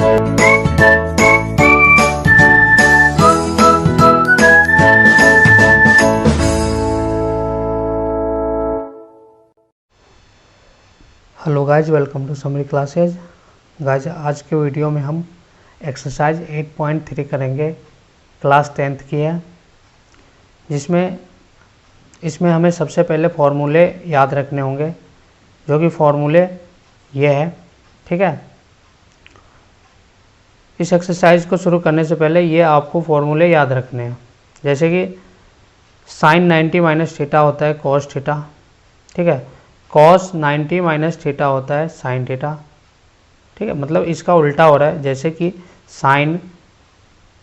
Hello guys, welcome to summary classes. Guys, आज के video में हम एक्सरसाइज 8.3 करेंगे, क्लास 10th की है, जिसमें इसमें हमें सबसे पहले फॉर्मूले याद रखने होंगे, जो कि फॉर्मूले ये है। ठीक है, इस एक्सरसाइज को शुरू करने से पहले ये आपको फॉर्मूले याद रखने हैं। जैसे कि साइन 90 माइनस थीटा होता है कॉस थीटा। ठीक है, कॉस 90 माइनस थीटा होता है साइन थीटा। ठीक है, मतलब इसका उल्टा हो रहा है। जैसे कि साइन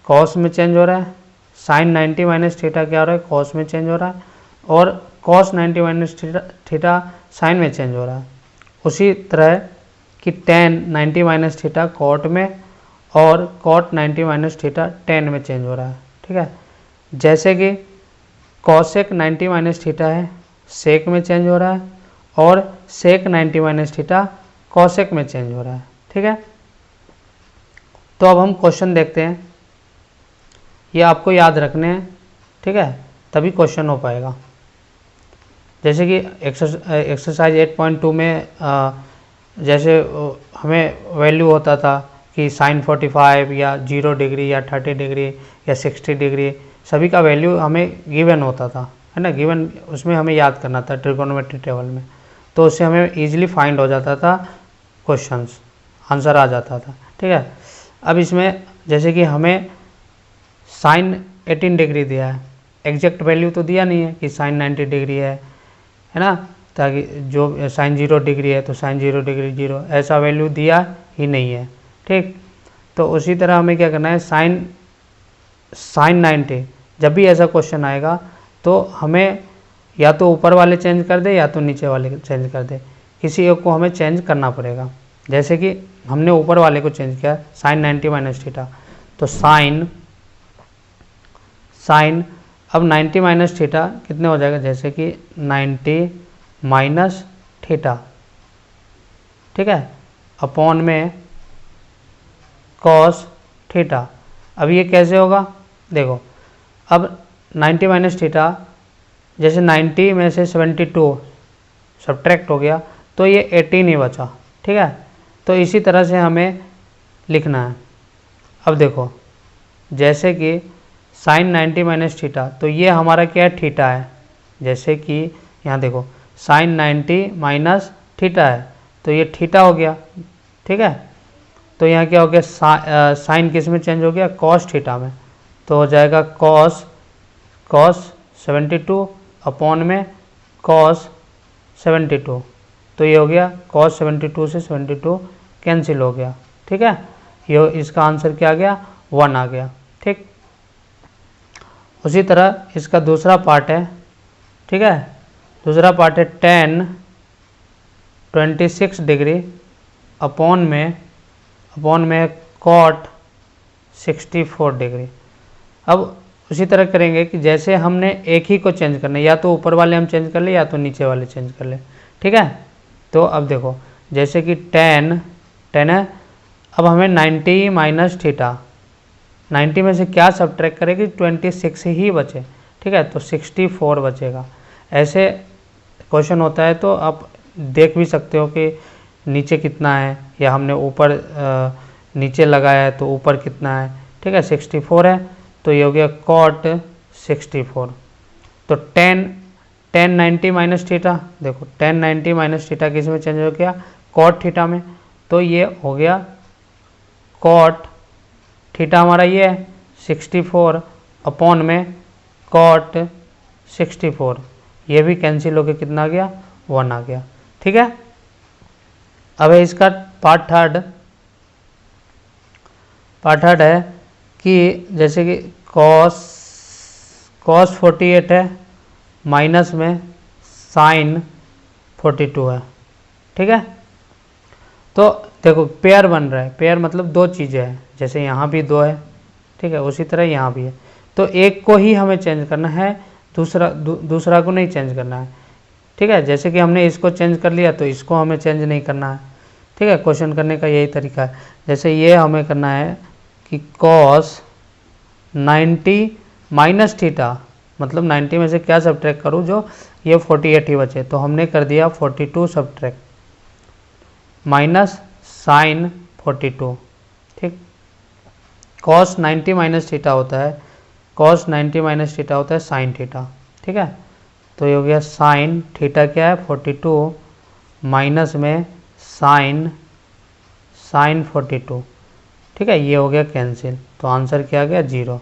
कॉस में चेंज हो रहा है, साइन 90 माइनस थीटा क्या हो रहा है, कॉस में चेंज हो रहा है, और कॉस 90 माइनस थीटा साइन में चेंज हो रहा है। उसी तरह कि टेन 90 माइनस थीटा कॉट में और कॉट 90 माइनस थीटा टेन में चेंज हो रहा है। ठीक है, जैसे कि कॉसेक 90 माइनस थीटा है, सेक में चेंज हो रहा है, और सेक 90 माइनस थीटा कॉसेक में चेंज हो रहा है। ठीक है, तो अब हम क्वेश्चन देखते हैं। ये आपको याद रखने हैं, ठीक है, तभी क्वेश्चन हो पाएगा। जैसे कि एक्सरसाइज 8.2 में जैसे हमें वैल्यू होता था कि साइन 45 या 0 डिग्री या 30 डिग्री या 60 डिग्री, सभी का वैल्यू हमें गिवन होता था, है ना। गिवन उसमें हमें याद करना था ट्रिगोनोमेट्री टेबल में, तो उससे हमें इजीली फाइंड हो जाता था, क्वेश्चंस आंसर आ जाता था। ठीक है, अब इसमें जैसे कि हमें साइन 18 डिग्री दिया है, एग्जैक्ट वैल्यू तो दिया नहीं है कि साइन 90 डिग्री है ना, ताकि जो साइन 0 डिग्री है तो साइन 0 डिग्री 0, ऐसा वैल्यू दिया ही नहीं है। ठीक, तो उसी तरह हमें क्या करना है, साइन 90 जब भी ऐसा क्वेश्चन आएगा तो हमें या तो ऊपर वाले चेंज कर दे या तो नीचे वाले चेंज कर दे, किसी एक को हमें चेंज करना पड़ेगा। जैसे कि हमने ऊपर वाले को चेंज किया, साइन 90 माइनस थीटा, तो साइन अब 90 माइनस थीटा कितने हो जाएगा, जैसे कि 90 माइनस थीटा, ठीक है, अपॉन में कॉस थीटा। अब ये कैसे होगा, देखो, अब 90 माइनस थीटा, जैसे 90 में से 72 सब्ट्रैक्ट हो गया तो ये 18 ही बचा। ठीक है, तो इसी तरह से हमें लिखना है। अब देखो, जैसे कि साइन 90 माइनस थीटा, तो ये हमारा क्या है, थीटा है। जैसे कि यहाँ देखो, साइन 90 माइनस थीटा है तो ये थीटा हो गया। ठीक है, तो यहाँ क्या हो गया, साइन किस में चेंज हो गया, कॉस थीटा में, तो हो जाएगा कॉस 72 अपॉन में कॉस 72, तो ये हो गया कॉस 72 से 72 कैंसिल हो गया। ठीक है, ये इसका आंसर क्या आ गया, 1 आ गया। ठीक, उसी तरह इसका दूसरा पार्ट है। ठीक है, दूसरा पार्ट है टेन 26 डिग्री अपॉन में कॉट 64 डिग्री। अब उसी तरह करेंगे कि जैसे हमने एक ही को चेंज करना है, या तो ऊपर वाले हम चेंज कर ले या तो नीचे वाले चेंज कर ले। ठीक है, तो अब देखो, जैसे कि टेन है, अब हमें 90 माइनस थीटा, 90 में से क्या सब्ट्रैक्ट करेगी, 26 ही बचे। ठीक है, तो 64 बचेगा। ऐसे क्वेश्चन होता है तो आप देख भी सकते हो कि नीचे कितना है, या हमने ऊपर नीचे लगाया है तो ऊपर कितना है। ठीक है, 64 है तो ये हो गया कॉट 64। तो टेन 90 माइनस थीटा, देखो 10 90 माइनस थीटा किस में चेंज हो गया, कॉट थीटा में, तो ये हो गया कॉट थीटा हमारा ये है 64 अपॉन में कॉट 64, ये भी कैंसिल होकर कितना आ गया, 1 आ गया। ठीक है, अब है इसका पार्ट थर्ड है कि जैसे कि कॉस 48 है माइनस में साइन 42 है। ठीक है, तो देखो पेयर बन रहा है, पेयर मतलब दो चीज़ें हैं, जैसे यहाँ भी दो है, ठीक है, उसी तरह यहाँ भी है, तो एक को ही हमें चेंज करना है, दूसरा को नहीं चेंज करना है। ठीक है, जैसे कि हमने इसको चेंज कर लिया तो इसको हमें चेंज नहीं करना है। ठीक है, क्वेश्चन करने का यही तरीका है। जैसे ये हमें करना है कि कॉस 90 माइनस थीटा, मतलब 90 में से क्या सब्ट्रैक्ट करूँ जो ये 48 ही बचे, तो हमने कर दिया 42 सब्ट्रैक्ट माइनस साइन 42। ठीक, कॉस 90 माइनस थीटा होता है, कॉस 90 माइनस थीटा होता है साइन थीटा। ठीक है, तो ये हो गया साइन थीटा क्या है 42 माइनस में साइन 42। ठीक है, ये हो गया कैंसिल, तो आंसर क्या आ गया 0।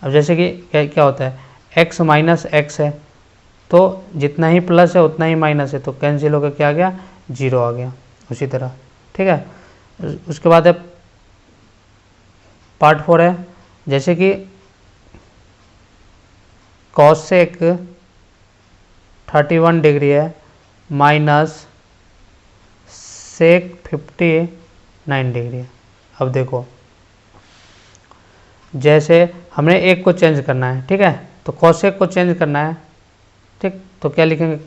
अब जैसे कि क्या होता है x माइनस एक्स है, तो जितना ही प्लस है उतना ही माइनस है, तो कैंसिल होकर क्या आ गया 0 आ गया उसी तरह। ठीक है, उसके बाद है पार्ट 4 है, जैसे कि कॉसेक 31 डिग्री है माइनस सेक 59 डिग्री है। अब देखो जैसे हमने एक को चेंज करना है, ठीक है, तो कॉसेक को चेंज करना है। ठीक, तो क्या लिखेंगे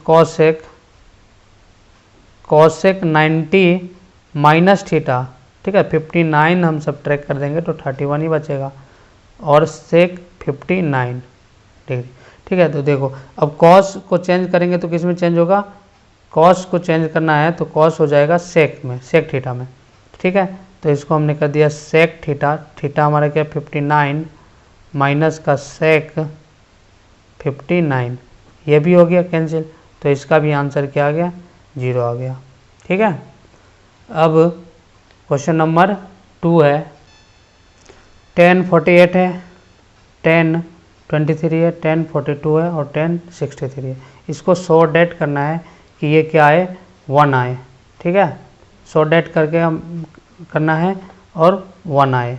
कॉसेक 90 माइनस थीटा। ठीक है, 59 हम सब ट्रैक कर देंगे तो 31 ही बचेगा, और सेक 59 डिग्री। ठीक है, तो देखो अब कॉस को चेंज करेंगे तो किस में चेंज होगा, कॉस को चेंज करना है तो कॉस हो जाएगा सेक में, सेक थीटा में। ठीक है, तो इसको हमने कर दिया सेक थीटा, थीटा हमारा क्या 59 माइनस का सेक 59, ये भी हो गया कैंसिल, तो इसका भी आंसर क्या आ गया 0 आ गया। ठीक है, अब क्वेश्चन नंबर 2 है, 10 48 है, 10 23 है, 10 42 है और 10 63 है। इसको सॉर्ट डेट करना है कि ये क्या आए 1 आए। ठीक है, सॉर्ट डेट करके हम करना है और 1 आए।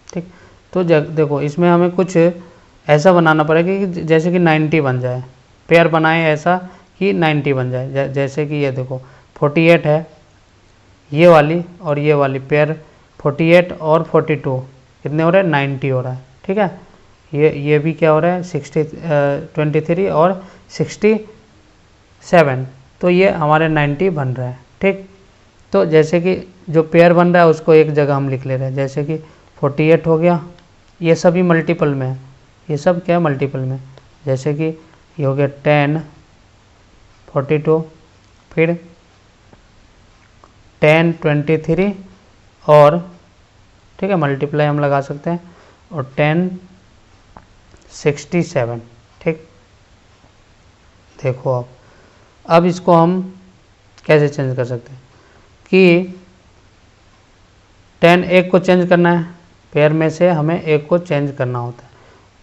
ठीक, तो देखो इसमें हमें कुछ ऐसा बनाना पड़ेगा कि जैसे कि 90 बन जाए, पेयर बनाए ऐसा कि 90 बन जाए। जैसे कि ये देखो 48 है, ये वाली और ये वाली पेयर 48 और 42 कितने हो रहे हैं 90 हो रहा है। ठीक है, ये भी क्या हो रहा है 23 और 67, तो ये हमारे 90 बन रहा है। ठीक, तो जैसे कि जो पेयर बन रहा है उसको एक जगह हम लिख ले रहे हैं, जैसे कि 48 हो गया, ये सभी मल्टीपल में है, ये सब क्या है मल्टीपल में, जैसे कि ये हो गया 10 42, फिर 10 23 और ठीक है मल्टीप्लाई हम लगा सकते हैं, और 10 67। ठीक, देखो अब इसको हम कैसे चेंज कर सकते हैं कि 10 एक को चेंज करना है, पेयर में से हमें एक को चेंज करना होता है,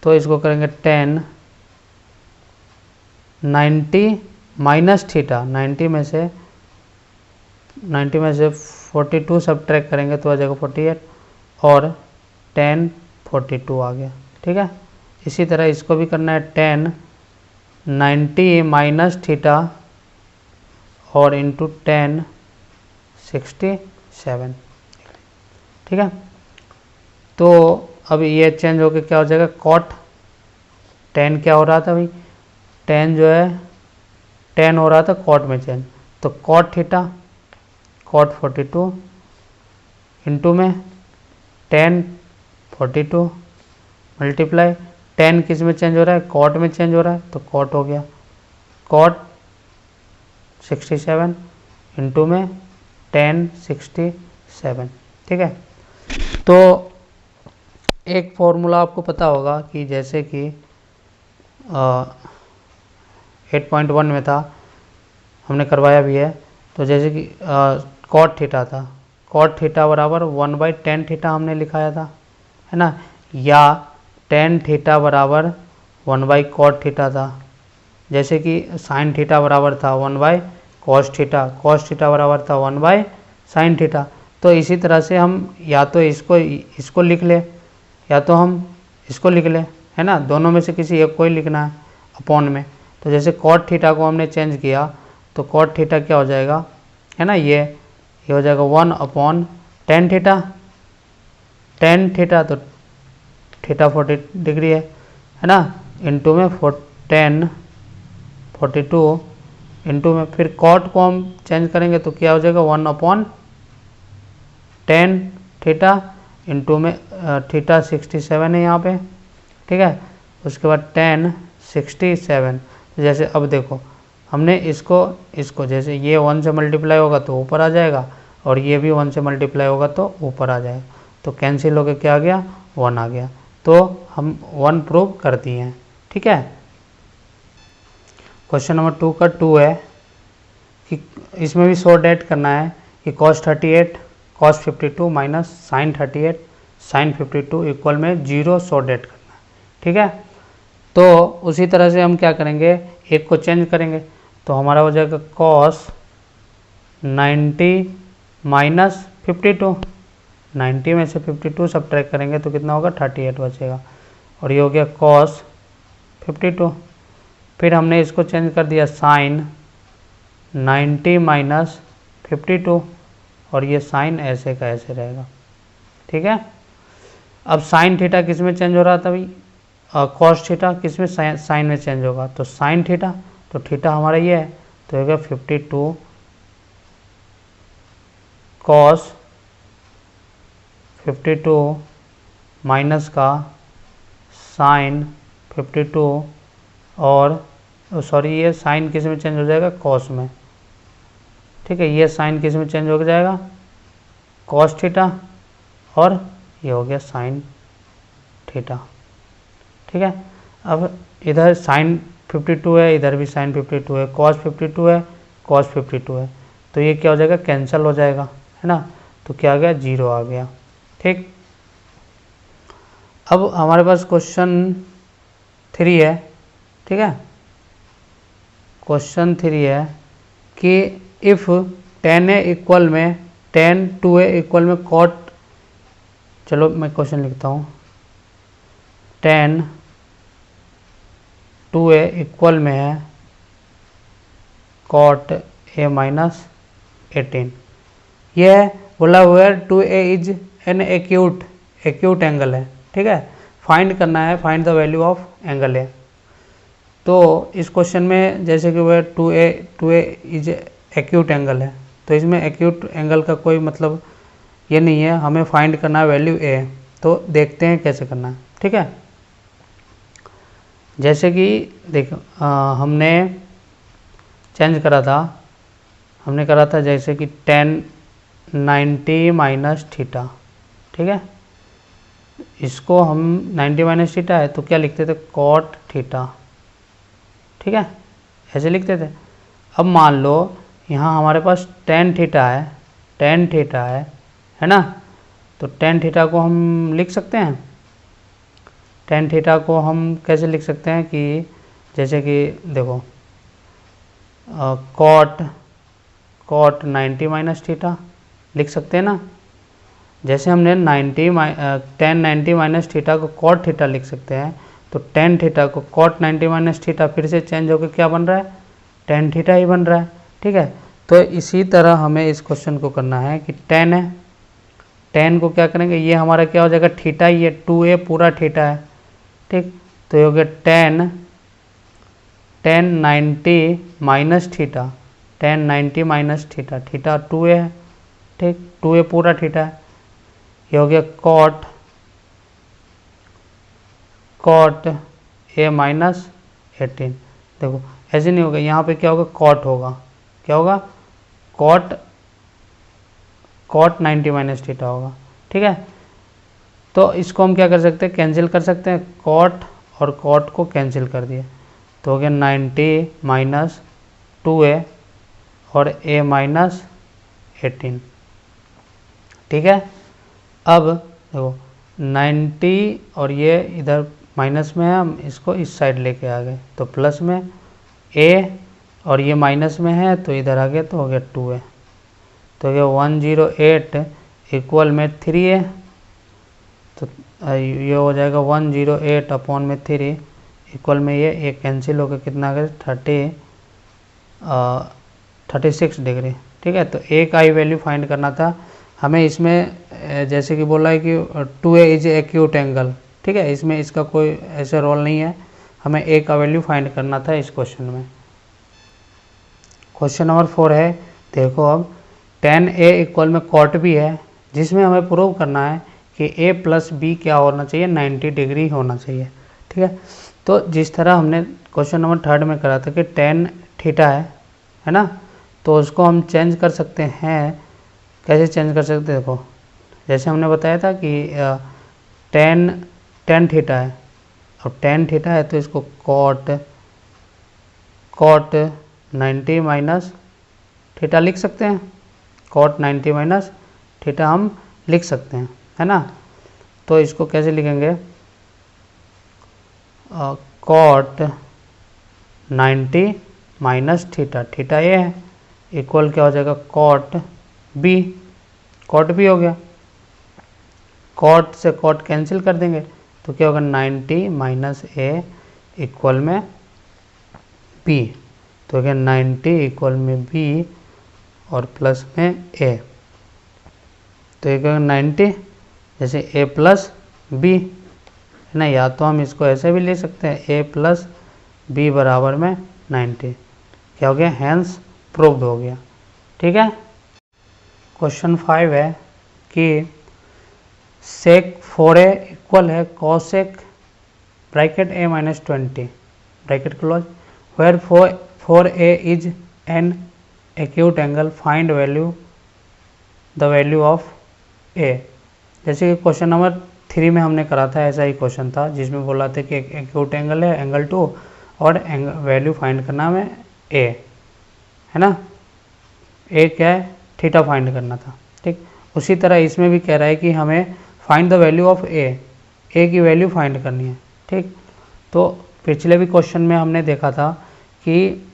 तो इसको करेंगे 10 90 माइनस थीटा, 90 में से 42 सब ट्रैक करेंगे तो आ जाएगा 48 और 10 42 आ गया। ठीक है, इसी तरह इसको भी करना है 10 90 माइनस थीटा और इंटू 10 67। ठीक है, तो अब ये चेंज होकर क्या हो जाएगा कॉट 10 क्या हो रहा था भाई 10 जो है 10 हो रहा था कॉट में चेंज, तो कॉट थीटा कॉट 42 इंटू में 10 42 मल्टीप्लाई 10 किस में चेंज हो रहा है कॉट में चेंज हो रहा है, तो कॉट हो गया कॉट 67 इंटू में 10 67। ठीक है, तो एक फॉर्मूला आपको पता होगा कि जैसे कि 8.1 में था, हमने करवाया भी है, तो जैसे कि कॉट थीटा था, कॉट थीटा बराबर 1/10 थीटा हमने लिखाया था, है ना, या tan थीटा बराबर 1/cot थीटा था, जैसे कि साइन थीटा बराबर था 1/cos थीटा, cos थीटा बराबर था 1/sin थीटा। तो इसी तरह से हम या तो इसको लिख ले या तो हम इसको लिख ले, है ना, दोनों में से किसी एक को ही लिखना है अपॉन में। तो जैसे cot थीटा को हमने चेंज किया तो cot थीटा क्या हो जाएगा, है ना, ये हो जाएगा 1/tan थीटा, tan थीटा तो थीटा 40 डिग्री है ना, इंटू में 10 42 इंटू में फिर कॉट को हम चेंज करेंगे तो क्या हो जाएगा 1/tan टेन थीटा इंटू में थीटा 67 है यहाँ पे, ठीक है। उसके बाद टेन 67, जैसे अब देखो हमने इसको जैसे ये 1 से मल्टीप्लाई होगा तो ऊपर आ जाएगा और ये भी 1 से मल्टीप्लाई होगा तो ऊपर आ जाएगा, तो कैंसिल होकर क्या आ गया 1 आ गया, तो हम 1 प्रूव कर दिए हैं, ठीक है। क्वेश्चन नंबर 2 का 2 है कि इसमें भी सॉर्ट आउट करना है कि cos 38 cos 52 minus sine 38 sine 52 equal में 0 सॉर्ट आउट करना है, ठीक है। तो उसी तरह से हम क्या करेंगे, एक को चेंज करेंगे तो हमारा हो जाएगा cos 90 माइनस 52, 90 में से 52 सब्ट्रैक्ट करेंगे तो कितना होगा 38 बचेगा, और ये हो गया cos 52। फिर हमने इसको चेंज कर दिया साइन 90 माइनस 52, और ये साइन ऐसे का ऐसे रहेगा, ठीक है। अब साइन थीटा किस में चेंज हो रहा था भाई, कॉस थीटा किस में, साइन में चेंज होगा, तो साइन थीटा, तो थीटा हमारा ये है तो होगा 52 कॉस 52 माइनस का साइन 52, और सॉरी ये साइन किस में चेंज हो जाएगा, कॉस में, ठीक है। ये साइन किस में चेंज हो जाएगा, कॉस थीटा, और ये हो गया साइन थीटा, ठीक है। अब इधर साइन 52 है, इधर भी साइन 52 है, कॉस 52 है, कॉस 52 है, तो ये क्या हो जाएगा, कैंसिल हो जाएगा, है ना, तो क्या आ गया 0 आ गया, ठीक। अब हमारे पास क्वेश्चन 3 है, ठीक है। क्वेश्चन 3 है कि इफ़ tan a इक्वल में tan 2a इक्वल में cot, चलो मैं क्वेश्चन लिखता हूँ, tan 2a इक्वल में है cot a माइनस 18, यह बोला हुआ है 2a is an acute angle है, ठीक है। फाइंड करना है, find the value of angle है। तो इस क्वेश्चन में जैसे कि वह 2a इज एक्यूट एंगल है, तो इसमें एक्यूट एंगल का कोई मतलब ये नहीं है, हमें फाइंड करना है वैल्यू a, तो देखते हैं कैसे करना है, ठीक है। जैसे कि देखो हमने चेंज करा था, हमने करा था जैसे कि tan 90 माइनस थीटा, ठीक है। इसको हम 90 माइनस थीटा है तो क्या लिखते थे, कॉट थीटा, ठीक है, ऐसे लिखते थे। अब मान लो यहाँ हमारे पास tan थीटा है, tan थीटा है ना, तो tan थीटा को हम लिख सकते हैं, tan थीटा को हम कैसे लिख सकते हैं कि जैसे कि देखो कॉट 90 माइनस थीटा लिख सकते हैं ना, जैसे हमने tan 90 माइनस थीटा को कॉट थीटा लिख सकते हैं, तो tan थीटा को कॉट 90 माइनस थीटा फिर से चेंज होकर क्या बन रहा है, tan थीटा ही बन रहा है, ठीक है। तो इसी तरह हमें इस क्वेश्चन को करना है कि tan है, tan को क्या करेंगे, ये हमारा क्या हो जाएगा थीटा, ये 2a पूरा थीटा है, ठीक। तो ये हो गया tan 90 minus theta, tan 90 minus theta, theta 2a है, ठीक, 2a पूरा थीटा है। ये हो गया कॉट a माइनस 18, देखो ऐसे नहीं होगा, यहाँ पे क्या होगा कॉट होगा, क्या होगा कॉट 90 माइनस थीटा होगा, ठीक है। तो इसको हम क्या कर सकते हैं, कैंसिल कर सकते हैं, कॉट और कॉट को कैंसिल कर दिया तो हो गया 90 माइनस 2a और a माइनस 18, ठीक है। अब देखो 90 और ये इधर माइनस में है, हम इसको इस साइड लेके आ गए तो प्लस में, a और ये माइनस में है तो इधर आ गए तो हो गया 2a, तो हो गया 108 इक्वल में 3a, तो ये हो जाएगा 108 अपॉन में 3 इक्वल में ये कैंसिल होकर कितना आ गया 36 डिग्री, ठीक है। तो a का ही वैल्यू फाइंड करना था हमें, इसमें जैसे कि बोला है कि 2a इज एक्यूट एंगल, ठीक है, इसमें इसका कोई ऐसा रोल नहीं है, हमें a का वैल्यू फाइंड करना था इस क्वेश्चन में। क्वेश्चन नंबर 4 है, देखो अब tan a इक्वल में कॉट भी है, जिसमें हमें प्रूव करना है कि ए प्लस बी क्या होना चाहिए, 90 डिग्री होना चाहिए। ठीक है, तो जिस तरह हमने क्वेश्चन नंबर 3 में करा था कि टेन थीटा है ना, तो उसको हम चेंज कर सकते हैं। कैसे चेंज कर सकते हैं, देखो जैसे हमने बताया था कि टेन थीटा है, अब टेन थीटा है तो इसको कॉट 90 माइनस थीटा लिख सकते हैं, कॉट 90 माइनस थीटा हम लिख सकते हैं, है ना। तो इसको कैसे लिखेंगे, कॉट 90 माइनस थीटा, थीटा ये है, इक्वल क्या हो जाएगा, कॉट बी हो गया। कॉट से कॉट कैंसिल कर देंगे तो क्या होगा, 90 माइनस ए इक्वल में बी, तो क्या 90 इक्वल में बी और प्लस में ए, तो ये क्या 90 जैसे ए प्लस बी है ना, या तो हम इसको ऐसे भी ले सकते हैं ए प्लस बी बराबर में 90, क्या हो गया, हैंस प्रूव्ड हो गया। ठीक है, क्वेश्चन 5 है कि सेक 4a इक्वल है cosec bracket a minus 20 bracket close, where 4a is an acute angle, find the value of a। जैसे कि क्वेश्चन नंबर 3 में हमने करा था, ऐसा ही क्वेश्चन था जिसमें बोला था कि एक एक्यूट एंगल है एंगल 2 और वैल्यू फाइंड करना में a है ना, a क्या है, थीटा फाइंड करना था। ठीक, उसी तरह इसमें भी कह रहा है कि हमें फाइंड द वैल्यू ऑफ ए की वैल्यू फाइंड करनी है। ठीक, तो पिछले भी क्वेश्चन में हमने देखा था कि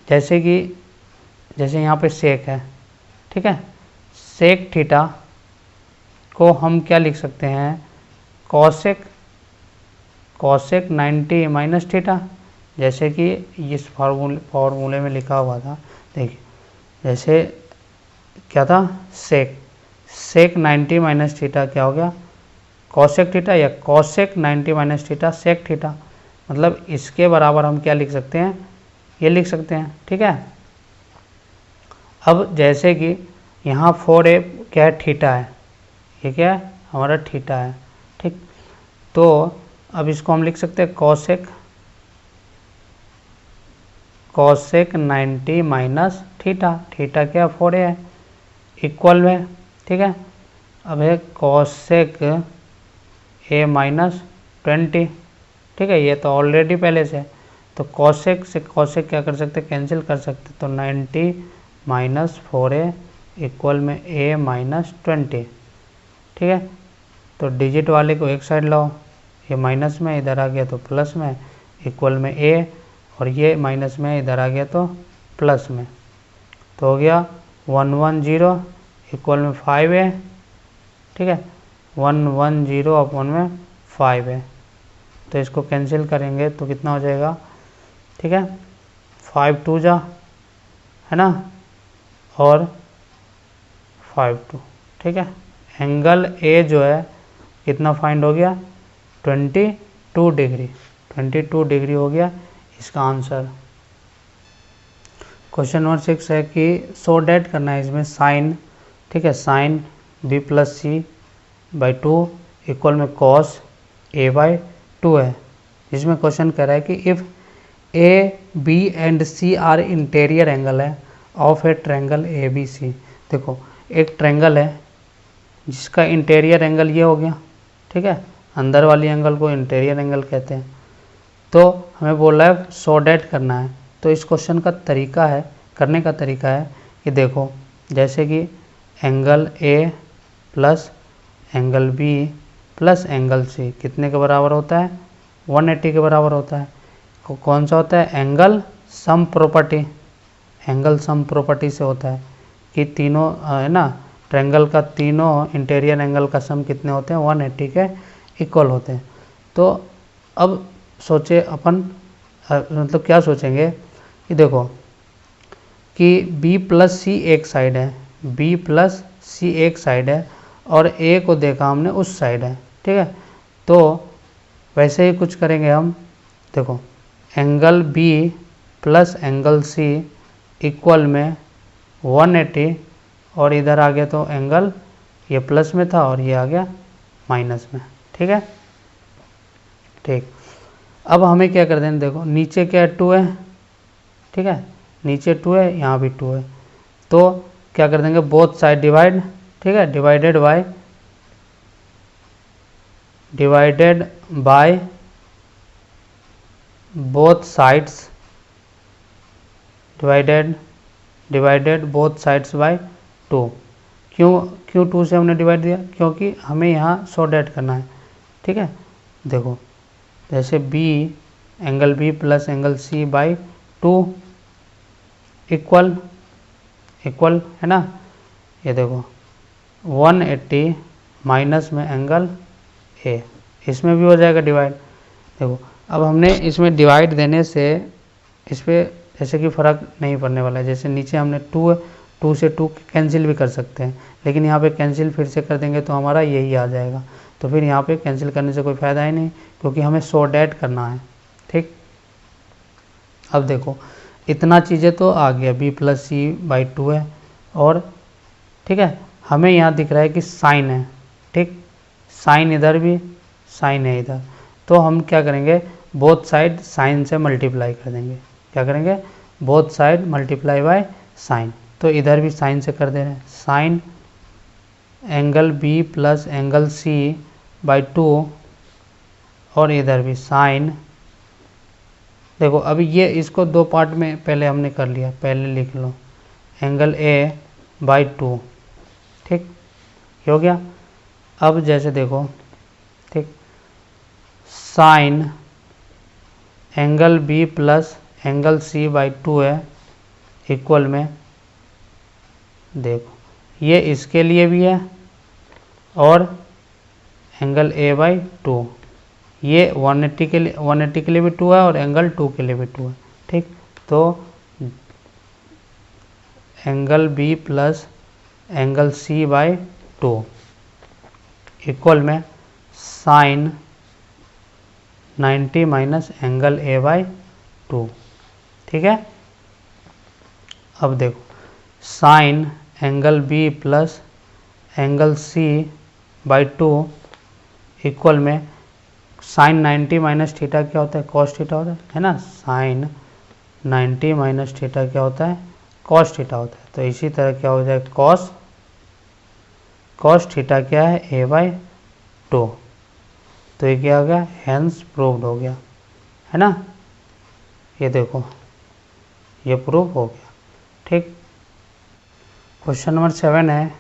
जैसे यहाँ पे सेक है, ठीक है, सेक थीटा को हम क्या लिख सकते हैं, कॉसेक 90 माइनस थीटा, जैसे कि इस फार्मूले में लिखा हुआ था। देखिए जैसे क्या था, सेक 90 माइनस थीटा क्या हो गया, कॉसेक थीटा, या cosec 90 minus theta sec theta, मतलब इसके बराबर हम क्या लिख सकते हैं, ये लिख सकते हैं। ठीक है, अब जैसे कि यहाँ 4a क्या है, थीटा है, ये क्या है, हमारा थीटा है। ठीक, तो अब इसको हम लिख सकते हैं कॉसेक 90 माइनस थीटा, थीटा क्या 4a है, इक्वल में, ठीक है, अब है कॉसेक a माइनस 20, ठीक है, ये तो ऑलरेडी पहले से, तो कॉसेक से कॉसेक क्या कर सकते, कैंसिल कर सकते, तो 90 माइनस 4a इक्वल में a माइनस 20। ठीक है, तो डिजिट वाले को एक साइड लाओ, ये माइनस में इधर आ गया तो प्लस में, इक्वल में a, और ये माइनस में इधर आ गया तो प्लस में, तो हो गया 110 इक्वल में 5a। ठीक है, 110 अपॉन में 5a, तो इसको कैंसिल करेंगे तो कितना हो जाएगा, ठीक है, 5 2 जा, है ना, और 5 2, ठीक है, एंगल ए जो है कितना फाइंड हो गया, 22 डिग्री, 22 डिग्री हो गया इसका आंसर। क्वेश्चन नंबर 6 है कि सो डैट करना है इसमें साइन, ठीक है, sine b plus C by 2 equal में कॉस a बाई 2 है, जिसमें क्वेश्चन कह रहा है कि if A B and C are interior angle है of a triangle A B C. देखो एक ट्रायंगल है जिसका इंटीरियर एंगल ये हो गया, ठीक है, अंदर वाली एंगल को इंटीरियर एंगल कहते हैं, तो हमें बोल रहा है सो डैट करना है। तो इस क्वेश्चन का तरीका है, करने का तरीका है कि देखो जैसे कि angle A plus angle B plus angle C कितने के बराबर होता है, 180 के बराबर होता है। कौन सा होता है, angle sum property, angle sum property से होता है कि तीनों है ना, ट्रायंगल का तीनों इंटीरियर एंगल का सम कितने होते हैं, 180 के इक्वल होते हैं। तो अब सोचे अपन, मतलब क्या सोचेंगे कि देखो कि b प्लस सी एक साइड है, b प्लस सी एक साइड है और a को देखा हमने उस साइड है, ठीक है, तो वैसे ही कुछ करेंगे हम। देखो angle b plus angle c equal में 180 और इधर आ गया तो एंगल ये प्लस में था और ये आ गया माइनस में। ठीक है, ठीक। अब हमें क्या कर देना, देखो नीचे क्या 2 है, ठीक है, नीचे 2 है, यहाँ भी 2 है, तो क्या कर देंगे बोथ साइड डिवाइड, ठीक है, divided by both sides, divided both sides by 2। क्यों 2 से हमने डिवाइड दिया, क्योंकि हमें यहाँ सॉर्ट आउट करना है। ठीक है, देखो जैसे angle B plus angle C by 2 equal है ना, ये देखो 180 माइनस में एंगल ए, इसमें भी हो जाएगा डिवाइड। देखो अब हमने इसमें डिवाइड देने से इस पर जैसे कि फ़र्क नहीं पड़ने वाला है। जैसे नीचे हमने 2 से 2 कैंसिल भी कर सकते हैं, लेकिन यहाँ पे कैंसिल फिर से कर देंगे तो हमारा यही आ जाएगा, तो फिर यहाँ पे कैंसिल करने से कोई फ़ायदा ही नहीं, क्योंकि हमें सॉर्ट आउट करना है। ठीक, अब देखो इतना चीज़ें तो आ गया, b प्लस सी बाई 2 है, और ठीक है हमें यहाँ दिख रहा है कि साइन है, ठीक, साइन इधर भी, साइन है इधर, तो हम क्या करेंगे बोथ साइड साइन से मल्टीप्लाई कर देंगे। क्या करेंगे, both side multiply by sine, तो इधर भी साइन से कर दे रहे हैं, sine angle B plus angle C by 2, और इधर भी साइन। देखो अभी ये इसको 2 पार्ट में पहले हमने कर लिया, पहले लिख लो एंगल ए बाई 2, ठीक, ये हो गया। अब जैसे देखो, ठीक, sine angle B plus angle C by 2 है, इक्वल में देखो ये इसके लिए भी है और एंगल ए बाई 2, ये 180 के लिए भी 2 है और एंगल 2 के लिए भी 2 है। ठीक, तो angle B plus angle C by 2 equal में sine 90 minus angle A by 2। ठीक है, अब देखो sine angle B plus angle C by 2 equal में साइन 90 माइनस थीटा क्या होता है, कॉस थीटा होता है ना, साइन 90 माइनस थीटा क्या होता है, कॉस थीटा होता है। तो इसी तरह क्या हो जाए, कॉस थीटा क्या है, ए बाई 2, तो ये क्या हो गया, हेंस प्रूव्ड हो गया, है ना, ये देखो ये प्रूव हो गया। ठीक, क्वेश्चन नंबर 7 है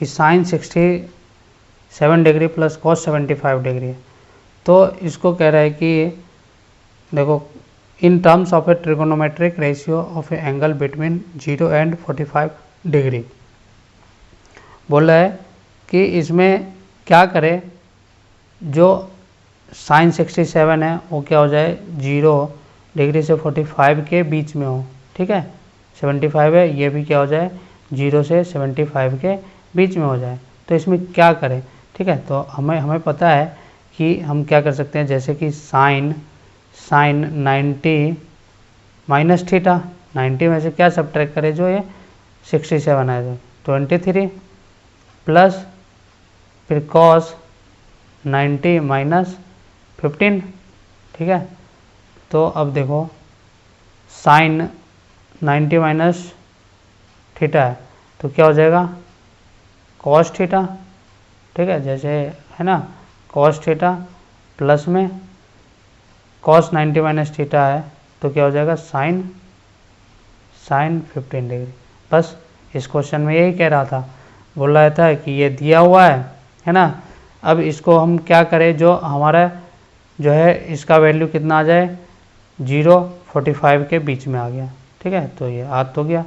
कि sine 67 degree plus cos 75 degree है, तो इसको कह रहा है कि देखो in terms of a trigonometric ratio of a angle between 0 and 45 degree, बोल रहा है कि इसमें क्या करें, जो साइन 67 है वो क्या हो जाए 0 डिग्री से 45 के बीच में हो। ठीक है, 75 है, ये भी क्या हो जाए 0 से 75 के बीच में हो जाए, तो इसमें क्या करें। ठीक है, तो हमें पता है कि हम क्या कर सकते हैं, जैसे कि साइन 90 माइनस थीटा, 90 में से क्या सब्ट्रैक्ट करें, जो ये 67 है 23 प्लस फिर कॉस 90 माइनस 15। ठीक है, तो अब देखो साइन 90 माइनस थीटा है तो क्या हो जाएगा कॉस थीटा। ठीक है, जैसे है ना कॉस थीटा प्लस में कॉस 90 माइनस थीटा है तो क्या हो जाएगा साइन 15 डिग्री। बस इस क्वेश्चन में यही कह रहा था, बोल रहा था कि ये दिया हुआ है ना, अब इसको हम क्या करें, जो हमारा जो है इसका वैल्यू कितना आ जाए 0 45 के बीच में आ गया। ठीक है, तो ये आ तो गया।